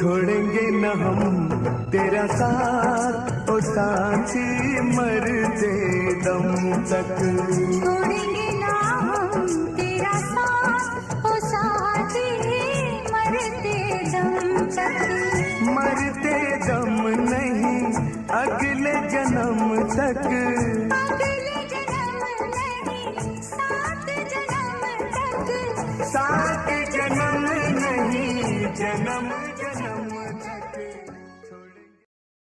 छोड़ेंगे न हम तेरा साथ ओ साथी, मरते दम तक। छोड़ेंगे ना हम तेरा साथ ओ साथी, मरते दम तक। मरते दम नहीं अगले जन्म तक। अगले जन्म नहीं, 7 जन्म तक। 7 जन्म नहीं जन्म